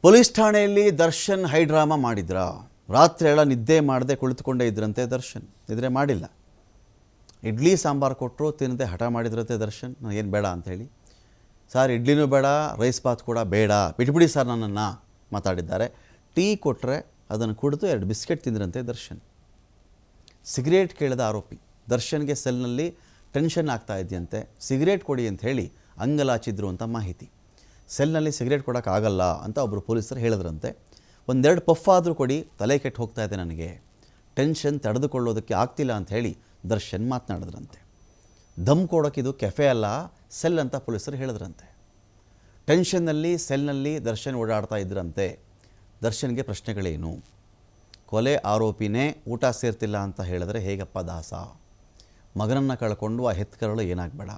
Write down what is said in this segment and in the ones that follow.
Police ಠಾಣೆಯಲ್ಲಿ Darshan high drama ಮಾಡಿದ್ರಾ? ರಾತ್ರಿ ಎಲ್ಲ ನಿದ್ದೆ ಮಾಡದೆ ಕುಳಿತುಕೊಂಡೇ ಇದ್ರಂತೆ ದರ್ಶನ್. ಇದ್ರೆ ಮಾಡಿಲ್ಲ. ಇಡ್ಲಿ ಸಾಂಬಾರು ಕೊಟ್ಟರು, ತಿನ್ನದೆ ಹಠ ಮಾಡಿದ್ರಂತೆ ದರ್ಶನ್. ನನಗೇನು ಬೇಡ ಅಂಥೇಳಿ. ಸರ್ ಇಡ್ಲಿನೂ ಬೇಡ, ರೈಸ್ ಬಾತ್ ಕೂಡ ಬೇಡ, ಬಿಟ್ಬಿಡಿ ಸರ್ ನನ್ನನ್ನು ಮಾತಾಡಿದ್ದಾರೆ. ಟೀ ಕೊಟ್ಟರೆ ಅದನ್ನು ಕುಡಿದು 2 ಬಿಸ್ಕೆಟ್ ತಿಂದ್ರಂತೆ ದರ್ಶನ್. ಸಿಗರೇಟ್ ಕೇಳಿದ ಆರೋಪಿ ದರ್ಶನ್ಗೆ ಸೆಲ್ನಲ್ಲಿ ಟೆನ್ಷನ್ ಆಗ್ತಾ ಇದೆಯಂತೆ. ಸಿಗರೇಟ್ ಕೊಡಿ ಅಂತ ಹೇಳಿ ಅಂಗಲಾಚಿದ್ರು ಅಂತ ಮಾಹಿತಿ. ಸೆಲ್ನಲ್ಲಿ ಸಿಗರೇಟ್ ಕೊಡೋಕ್ಕಾಗಲ್ಲ ಅಂತ ಒಬ್ಬರು ಪೊಲೀಸರು ಹೇಳಿದ್ರಂತೆ. 1-2 ಪಫ್ ಆದರೂ ಕೊಡಿ, ತಲೆ ಕೆಟ್ಟು ಹೋಗ್ತಾ ಇದೆ ನನಗೆ, ಟೆನ್ಷನ್ ತಡೆದುಕೊಳ್ಳೋದಕ್ಕೆ ಆಗ್ತಿಲ್ಲ ಅಂತ ಹೇಳಿ ದರ್ಶನ್ ಮಾತನಾಡಿದ್ರಂತೆ. ದಮ್ ಕೊಡೋಕ್ಕಿದು ಕೆಫೆ ಅಲ್ಲ, ಸೆಲ್ ಅಂತ ಪೊಲೀಸರು ಹೇಳಿದ್ರಂತೆ. ಟೆನ್ಷನ್ನಲ್ಲಿ ಸೆಲ್ನಲ್ಲಿ ದರ್ಶನ್ ಓಡಾಡ್ತಾ ಇದ್ರಂತೆ. ದರ್ಶನ್ಗೆ ಪ್ರಶ್ನೆಗಳೇನು? ಕೊಲೆ ಆರೋಪಿನೇ ಊಟ ಸೇರ್ತಿಲ್ಲ ಅಂತ ಹೇಳಿದ್ರೆ ಹೇಗಪ್ಪ ದಾಸ? ಮಗನನ್ನು ಕಳ್ಕೊಂಡು ಆ ಹೆತ್ಕರಳು ಏನಾಗಬೇಡ?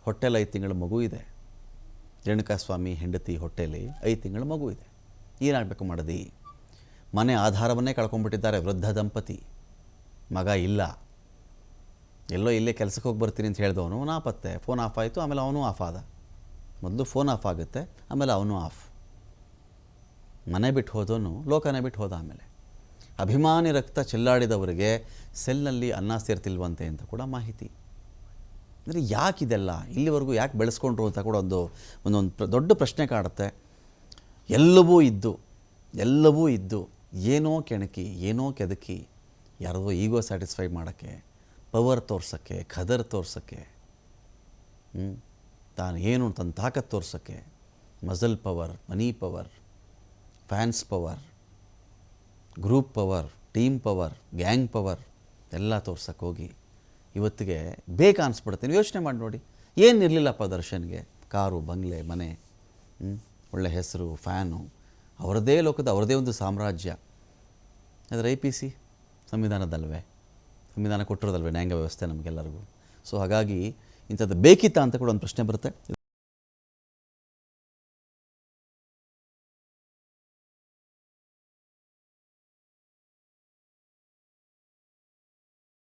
ಹೊಟ್ಟೆಲಿ 5 ತಿಂಗಳ ಮಗು ಇದೆ. ರೇಣುಕಾಸ್ವಾಮಿ ಹೆಂಡತಿ ಹೊಟ್ಟೆಲಿ 5 ತಿಂಗಳ ಮಗು ಇದೆ. ಏನಾಗಬೇಕು ಮಾಡದಿ? ಮನೆ ಆಧಾರವನ್ನೇ ಕಳ್ಕೊಂಡ್ಬಿಟ್ಟಿದ್ದಾರೆ ವೃದ್ಧ ದಂಪತಿ. ಮಗ ಇಲ್ಲ. ಎಲ್ಲೋ ಇಲ್ಲೇ ಕೆಲಸಕ್ಕೆ ಹೋಗಿ ಬರ್ತೀನಿ ಅಂತ ಹೇಳಿದವನು ನಾಪತ್ತೆ. ಫೋನ್ ಆಫ್ ಆಯಿತು, ಆಮೇಲೆ ಅವನು ಆಫ್ ಆದ. ಮೊದಲು ಫೋನ್ ಆಫ್ ಆಗುತ್ತೆ, ಆಮೇಲೆ ಅವನು ಆಫ್. ಮನೆ ಬಿಟ್ಟು ಹೋದವನು ಲೋಕನೇ ಬಿಟ್ಟು ಹೋದ. ಆಮೇಲೆ ಅಭಿಮಾನಿ ರಕ್ತ ಚೆಲ್ಲಾಡಿದವರಿಗೆ ಸೆಲ್ನಲ್ಲಿ ಅನ್ನ ಸೇರ್ತಿಲ್ವಂತೆ ಅಂತ ಕೂಡ ಮಾಹಿತಿ. ಅಂದರೆ ಯಾಕಿದೆಲ್ಲ ಇಲ್ಲಿವರೆಗೂ ಯಾಕೆ ಬೆಳೆಸ್ಕೊಂಡ್ರು ಅಂತ ಕೂಡ ಒಂದೊಂದು ದೊಡ್ಡ ಪ್ರಶ್ನೆ ಕಾಡುತ್ತೆ. ಎಲ್ಲವೂ ಇದ್ದು ಏನೋ ಕೆಣಕಿ, ಏನೋ ಕೆದಕಿ, ಯಾರೋ ಈಗೋ ಸ್ಯಾಟಿಸ್ಫೈ ಮಾಡೋಕ್ಕೆ, ಪವರ್ ತೋರ್ಸೋಕ್ಕೆ, ಖದರ್ ತೋರ್ಸೋಕ್ಕೆ, ತಾನು ಏನು ತನ್ನ ತಾಕತ್ತು ತೋರ್ಸೋಕ್ಕೆ, muscle power, money power, fans power, group power, team power, gang power ಎಲ್ಲ ತೋರ್ಸಕ್ಕೆ ಹೋಗಿ ಇವತ್ತಿಗೆ ಬೇಕು ಅನಿಸ್ಬಿಡುತ್ತೆ. ನೀವು ಯೋಚನೆ ಮಾಡಿ ನೋಡಿ, ಏನಿರಲಿಲ್ಲಪ್ಪ ದರ್ಶನ್ಗೆ. ಕಾರು, ಬಂಗ್ಲೆ, ಮನೆ, ಒಳ್ಳೆ ಹೆಸರು, ಫ್ಯಾನು, ಅವರದೇ ಲೋಕದ ಅವರದೇ ಒಂದು ಸಾಮ್ರಾಜ್ಯ. ಆದರೆ IPC ಸಂವಿಧಾನದಲ್ವೇ? ಸಂವಿಧಾನ ಕೊಟ್ಟಿರೋದಲ್ವೇ ನ್ಯಾಯಾಂಗ ವ್ಯವಸ್ಥೆ ನಮಗೆಲ್ಲರಿಗೂ? ಸೊ ಹಾಗಾಗಿ ಇಂಥದ್ದು ಬೇಕಿತ್ತಾ ಅಂತ ಕೂಡ ಒಂದು ಪ್ರಶ್ನೆ ಬರುತ್ತೆ.